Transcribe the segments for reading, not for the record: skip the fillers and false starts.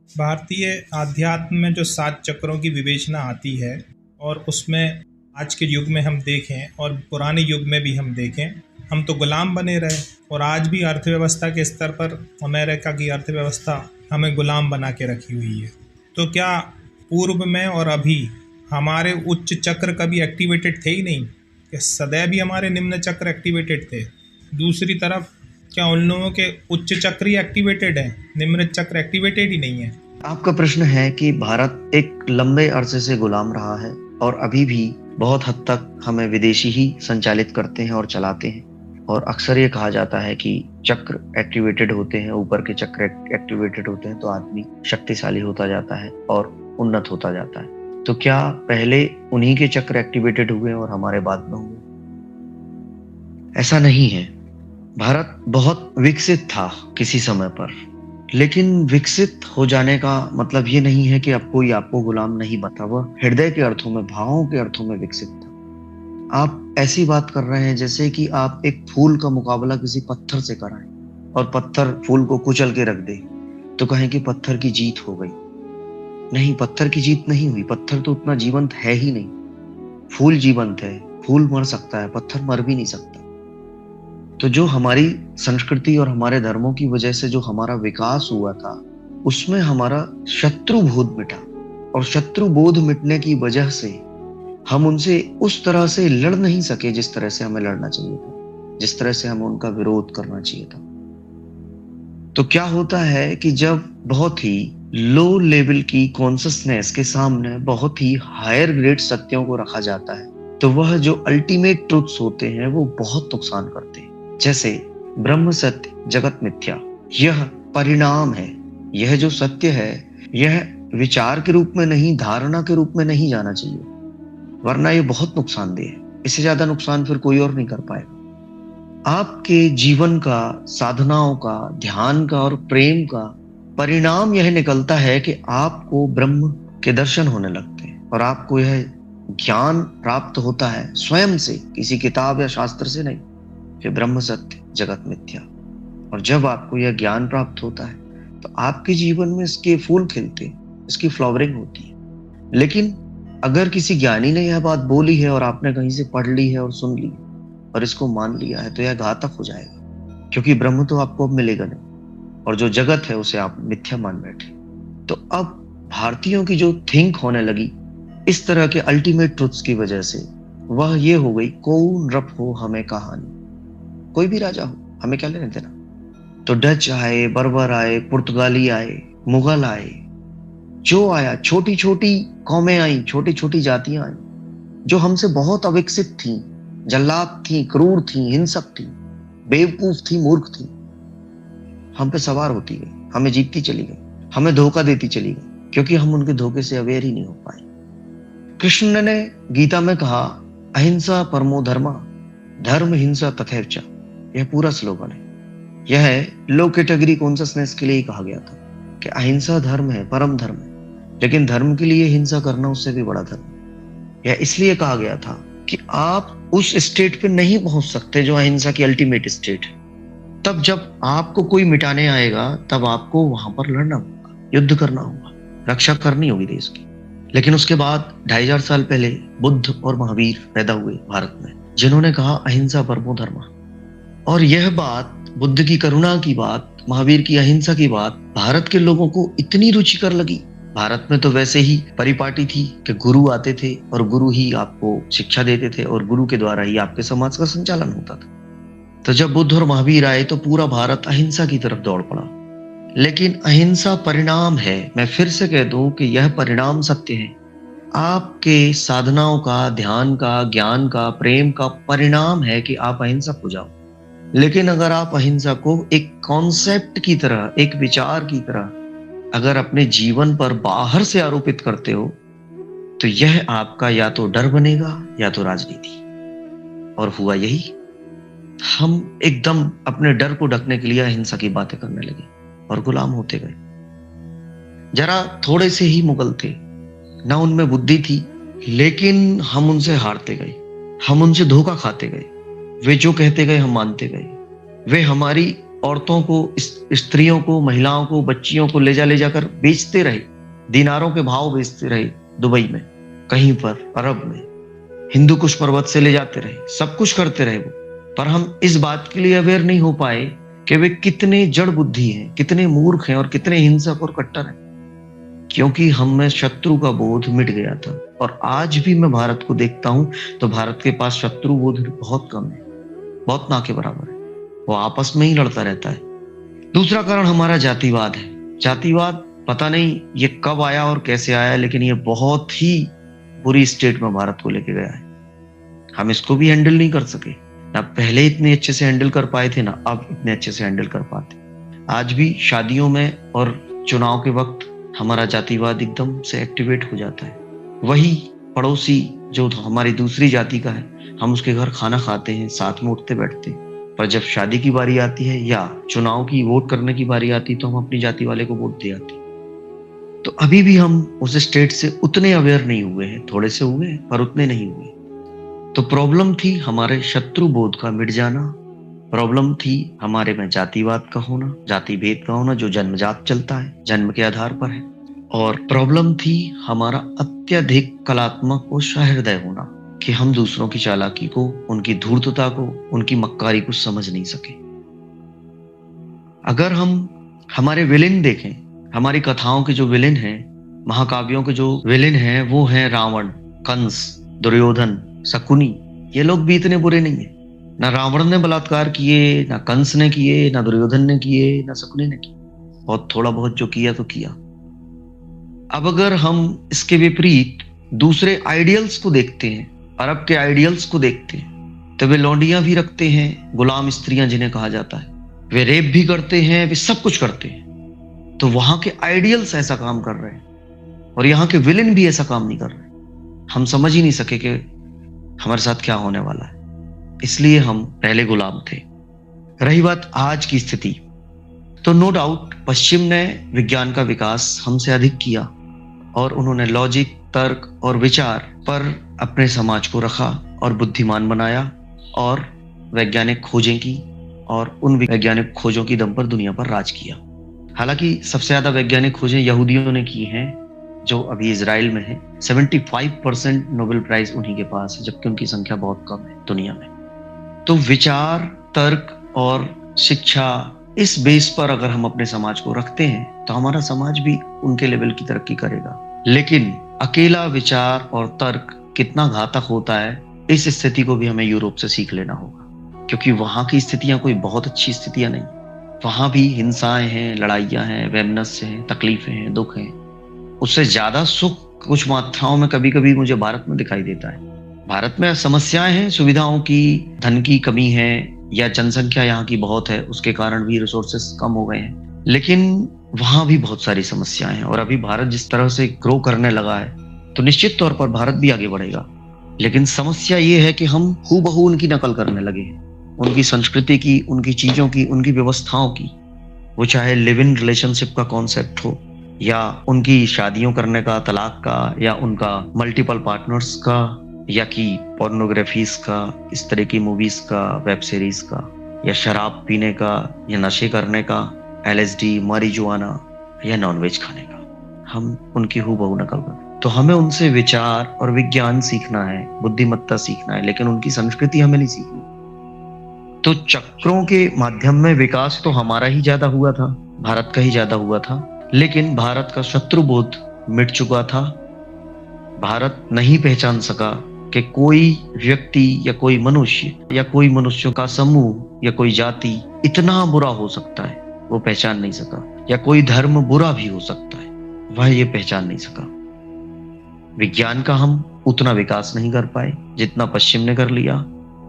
भारतीय आध्यात्म में जो 7 चक्रों की विवेचना आती है और उसमें आज के युग में हम देखें और पुराने युग में भी हम देखें, हम तो गुलाम बने रहे और आज भी अर्थव्यवस्था के स्तर पर अमेरिका की अर्थव्यवस्था हमें गुलाम बना के रखी हुई है। तो क्या पूर्व में और अभी हमारे उच्च चक्र कभी एक्टिवेटेड थे ही नहीं? कि सदैव ही हमारे निम्न चक्र एक्टिवेटेड थे? दूसरी तरफ क्या उन लोगों के उच्च चक्र ही एक्टिवेटेड है, निम्न चक्र एक्टिवेटेड ही नहीं है? आपका प्रश्न है कि भारत एक लंबे अरसे से गुलाम रहा है और अभी भी बहुत हद तक हमें विदेशी ही संचालित करते हैं और चलाते हैं। और अक्सर ये कहा जाता है कि चक्र एक्टिवेटेड होते हैं, ऊपर के चक्र एक्टिवेटेड होते हैं तो आदमी शक्तिशाली होता जाता है और उन्नत होता जाता है। तो क्या पहले उन्हीं के चक्र एक्टिवेटेड हुए और हमारे बाद में हुए? ऐसा नहीं है। भारत बहुत विकसित था किसी समय पर, लेकिन विकसित हो जाने का मतलब ये नहीं है कि अब कोई आपको गुलाम नहीं बता। वह हृदय के अर्थों में, भावों के अर्थों में विकसित था। आप ऐसी बात कर रहे हैं जैसे कि आप एक फूल का मुकाबला किसी पत्थर से कराएं और पत्थर फूल को कुचल के रख दे तो कहें कि पत्थर की जीत हो गई। नहीं, पत्थर की जीत नहीं हुई। पत्थर तो उतना जीवंत है ही नहीं। फूल जीवंत है, फूल मर सकता है, पत्थर मर भी नहीं सकता। तो जो हमारी संस्कृति और हमारे धर्मों की वजह से जो हमारा विकास हुआ था, उसमें हमारा शत्रु बोध मिटा, और शत्रु बोध मिटने की वजह से हम उनसे उस तरह से लड़ नहीं सके जिस तरह से हमें लड़ना चाहिए था, जिस तरह से हमें उनका विरोध करना चाहिए था। तो क्या होता है कि जब बहुत ही लो लेवल की कॉन्शियसनेस के सामने बहुत ही हायर ग्रेड सत्यों को रखा जाता है, तो वह जो अल्टीमेट ट्रुथ्स होते हैं वो बहुत नुकसान करते हैं। जैसे ब्रह्म सत्य जगत मिथ्या, यह परिणाम है। यह जो सत्य है, यह विचार के रूप में नहीं, धारणा के रूप में नहीं जाना चाहिए, वरना यह बहुत नुकसानदेह है। इससे ज्यादा नुकसान फिर कोई और नहीं कर पाएगा। आपके जीवन का, साधनाओं का, ध्यान का और प्रेम का परिणाम यह निकलता है कि आपको ब्रह्म के दर्शन होने लगते हैं और आपको यह ज्ञान प्राप्त होता है स्वयं से, किसी किताब या शास्त्र से नहीं, कि ब्रह्म सत्य जगत मिथ्या। और जब आपको यह ज्ञान प्राप्त होता है तो आपके जीवन में इसके फूल खिलते हैं, इसकी फ्लावरिंग होती है। लेकिन अगर किसी ज्ञानी ने यह बात बोली है और आपने कहीं से पढ़ ली है और सुन ली और इसको मान लिया है, तो यह घातक हो जाएगा, क्योंकि ब्रह्म तो आपको अब मिलेगा नहीं और जो जगत है उसे आप मिथ्या मान बैठे। तो अब भारतीयों की जो थिंक होने लगी इस तरह के अल्टीमेट ट्रुथ्स की वजह से, वह ये हो गई, कौन रब हो हमें कहानी, कोई भी राजा हो, हमें क्या लेने देना। तो डच आए, बर्बर आए, पुर्तगाली आए, मुगल आए, जो आया, छोटी छोटी कौमें आई, छोटी छोटी जातियां आई, जो हमसे बहुत अविकसित थी, जल्लाद थी, क्रूर थी, हिंसक थी, बेवकूफ थी, मूर्ख थी, हम पे सवार होती गई, हमें जीतती चली गई, हमें धोखा देती चली गई, क्योंकि हम उनके धोखे से अवेयर ही नहीं हो पाए। कृष्ण ने गीता में कहा, अहिंसा परमो धर्मा, धर्म हिंसा तथैव च। यह पूरा स्लोगन है। यह लो कैटेगरी कॉन्शियसनेस के लिए ही कहा गया था कि अहिंसा धर्म है, परम धर्म है, लेकिन धर्म के लिए हिंसा करना उससे भी बड़ा धर्म। यह इसलिए कहा गया था कि आप उस स्टेट पे नहीं पहुंच सकते जो अहिंसा की अल्टीमेट स्टेट है। तब जब आपको कोई मिटाने आएगा तब आपको वहां पर लड़ना होगा, युद्ध करना होगा, रक्षा करनी होगी देश की। लेकिन उसके बाद 2500 साल पहले बुद्ध और महावीर पैदा हुए भारत में, जिन्होंने कहा अहिंसा परमो धर्म। और यह बात, बुद्ध की करुणा की बात, महावीर की अहिंसा की बात भारत के लोगों को इतनी रुचिकर लगी। भारत में तो वैसे ही परिपाटी थी कि गुरु आते थे और गुरु ही आपको शिक्षा देते थे और गुरु के द्वारा ही आपके समाज का संचालन होता था। तो जब बुद्ध और महावीर आए तो पूरा भारत अहिंसा की तरफ दौड़ पड़ा। लेकिन अहिंसा परिणाम है। मैं फिर से कह दूं कि यह परिणाम सत्य है। आपके साधनाओं का, ध्यान का, ज्ञान का, प्रेम का परिणाम है कि आप अहिंसक हो जाओ। लेकिन अगर आप अहिंसा को एक कॉन्सेप्ट की तरह, एक विचार की तरह अगर अपने जीवन पर बाहर से आरोपित करते हो, तो यह आपका या तो डर बनेगा या तो राजनीति। और हुआ यही, हम एकदम अपने डर को ढकने के लिए अहिंसा की बातें करने लगे और गुलाम होते गए। जरा थोड़े से ही मुगल थे, ना उनमें बुद्धि थी, लेकिन हम उनसे हारते गए, हम उनसे धोखा खाते गए। वे जो कहते गए हम मानते गए। वे हमारी औरतों को, स्त्रियों को, महिलाओं को, बच्चियों को ले जाकर बेचते रहे, दिनारों के भाव बेचते रहे, दुबई में, कहीं पर अरब में, हिंदू कुश पर्वत से ले जाते रहे, सब कुछ करते रहे वो। पर हम इस बात के लिए अवेयर नहीं हो पाए कि वे कितने जड़ बुद्धि हैं, कितने मूर्ख हैं और कितने हिंसक और कट्टर हैं, क्योंकि हम में शत्रु का बोध मिट गया था। और आज भी मैं भारत को देखता हूं तो भारत के पास शत्रु बोध बहुत कम है, बहुत ना के बराबर है। वो आपस में ही लड़ता रहता है। दूसरा कारण हमारा जातिवाद है। जातिवाद पता नहीं ये कब आया और कैसे आया, लेकिन ये बहुत ही बुरी स्टेट में भारत को लेके गया है। हम इसको भी हैंडल नहीं कर सके, ना पहले इतने अच्छे से हैंडल कर पाए थे, ना अब इतने अच्छे से हैंडल कर पाते। आज भी शादियों में और चुनाव के वक्त हमारा जातिवाद एकदम से एक्टिवेट हो जाता है। वही पड़ोसी जो हमारी दूसरी जाति का है, हम उसके घर खाना खाते हैं, साथ में उठते बैठते हैं, पर जब शादी की बारी आती है या चुनाव की वोट करने की बारी आती है तो हम अपनी जाति वाले को वोट दे आते हैं। तो अभी भी हम उस स्टेट से उतने अवेयर नहीं हुए हैं, थोड़े से हुए हैं पर उतने नहीं हुए। तो प्रॉब्लम थी हमारे शत्रु बोध का मिट जाना, प्रॉब्लम थी हमारे में जातिवाद का होना, जाति भेद का होना जो जन्मजात चलता है, जन्म के आधार पर है, और प्रॉब्लम थी हमारा अत्यधिक कलात्मक और सहृदय होना कि हम दूसरों की चालाकी को, उनकी धूर्तता को, उनकी मक्कारी को समझ नहीं सके। अगर हम हमारे विलेन देखें, हमारी कथाओं के जो विलेन हैं, महाकाव्यों के जो विलेन हैं, वो हैं रावण, कंस, दुर्योधन, शकुनी। ये लोग भी इतने बुरे नहीं है। ना रावण ने बलात्कार किए, ना कंस ने किए, ना दुर्योधन ने किए, ना शकुनी ने किए। बहुत थोड़ा बहुत जो किया तो किया। अब अगर हम इसके विपरीत दूसरे आइडियल्स को देखते हैं, अरब के आइडियल्स को देखते हैं, तो वे लौंडियां भी रखते हैं, गुलाम स्त्रियां जिन्हें कहा जाता है, वे रेप भी करते हैं, वे सब कुछ करते हैं। तो वहां के आइडियल्स ऐसा काम कर रहे हैं और यहाँ के विलेन भी ऐसा काम नहीं कर रहे। हम समझ ही नहीं सके कि हमारे साथ क्या होने वाला है, इसलिए हम पहले गुलाम थे। रही बात आज की स्थिति, तो नो डाउट पश्चिम ने विज्ञान का विकास हमसे अधिक किया और उन्होंने लॉजिक, तर्क और विचार पर अपने समाज को रखा और बुद्धिमान बनाया और वैज्ञानिक खोजें की और उन वैज्ञानिक खोजों की दम पर दुनिया पर राज किया। हालांकि सबसे ज्यादा वैज्ञानिक खोजें यहूदियों ने की हैं, जो अभी इजराइल में है। 75% नोबेल प्राइज उन्हीं के पास है, जबकि उनकी संख्या बहुत कम है दुनिया में। तो विचार, तर्क और शिक्षा, इस बेस पर अगर हम अपने समाज को रखते हैं तो हमारा समाज भी उनके लेवल की तरक्की करेगा। लेकिन अकेला विचार और तर्क कितना घातक होता है, इस स्थिति को भी हमें यूरोप से सीख लेना होगा, क्योंकि वहां की स्थितियां कोई बहुत अच्छी स्थितियां नहीं। वहां भी हिंसाएं हैं, लड़ाइयां हैं, वैमनस्य हैं, तकलीफें हैं, दुख हैं। उससे ज्यादा सुख कुछ मात्राओं में कभी कभी मुझे भारत में दिखाई देता है। भारत में समस्याएं हैं, सुविधाओं की, धन की कमी है, या जनसंख्या यहाँ की बहुत है, उसके कारण भी रिसोर्सेस कम हो गए हैं। लेकिन वहां भी बहुत सारी समस्याएं हैं और अभी भारत जिस तरह से ग्रो करने लगा है तो निश्चित तौर पर भारत भी आगे बढ़ेगा। लेकिन समस्या ये है कि हम हूबहू उनकी नकल करने लगे हैं, उनकी संस्कृति की, उनकी चीजों की, उनकी व्यवस्थाओं की। वो चाहे लिव इन रिलेशनशिप का कॉन्सेप्ट हो, या उनकी शादियों करने का, तलाक का, या उनका मल्टीपल पार्टनर्स का, या कि पोर्नोग्राफीज का, इस तरह की मूवीज का, वेब सीरीज का, या शराब पीने का, या नशे करने का, LSD, marijuana, या नॉनवेज खाने का। हम उनकी हूबहू नकल कर। तो हमें उनसे विचार और विज्ञान सीखना है, बुद्धिमत्ता सीखना है, लेकिन उनकी संस्कृति हमें नहीं सीखनी। तो चक्रों के माध्यम में विकास तो हमारा ही ज्यादा हुआ था, भारत का ही ज्यादा हुआ था, लेकिन भारत का शत्रु बोध मिट चुका था। भारत नहीं पहचान सका कि कोई व्यक्ति या कोई मनुष्य या कोई मनुष्यों का समूह या कोई जाति इतना बुरा हो सकता है, वो पहचान नहीं सका। या कोई धर्म बुरा भी हो सकता है, वह ये पहचान नहीं सका। विज्ञान का हम उतना विकास नहीं कर पाए जितना पश्चिम ने कर लिया।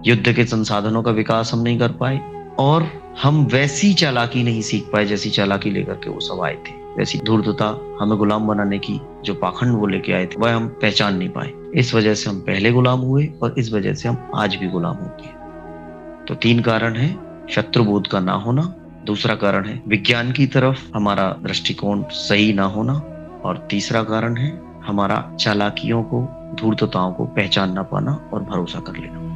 युद्ध के संसाधनों का विकास हम नहीं कर पाए, और हम वैसी चालाकी नहीं सीख पाए जैसी चालाकी लेकर के वो सब आए थे। वैसी धूर्तता, हमें गुलाम बनाने की जो पाखंड वो लेके आए थे, वह हम पहचान नहीं पाए। इस वजह से हम पहले गुलाम हुए और इस वजह से हम आज भी गुलाम हो गए। तो 3 कारण है शत्रुबोध का ना होना, दूसरा कारण है विज्ञान की तरफ हमारा दृष्टिकोण सही ना होना, और तीसरा कारण है हमारा चालाकियों को, धूर्तताओं को पहचान ना पाना और भरोसा कर लेना।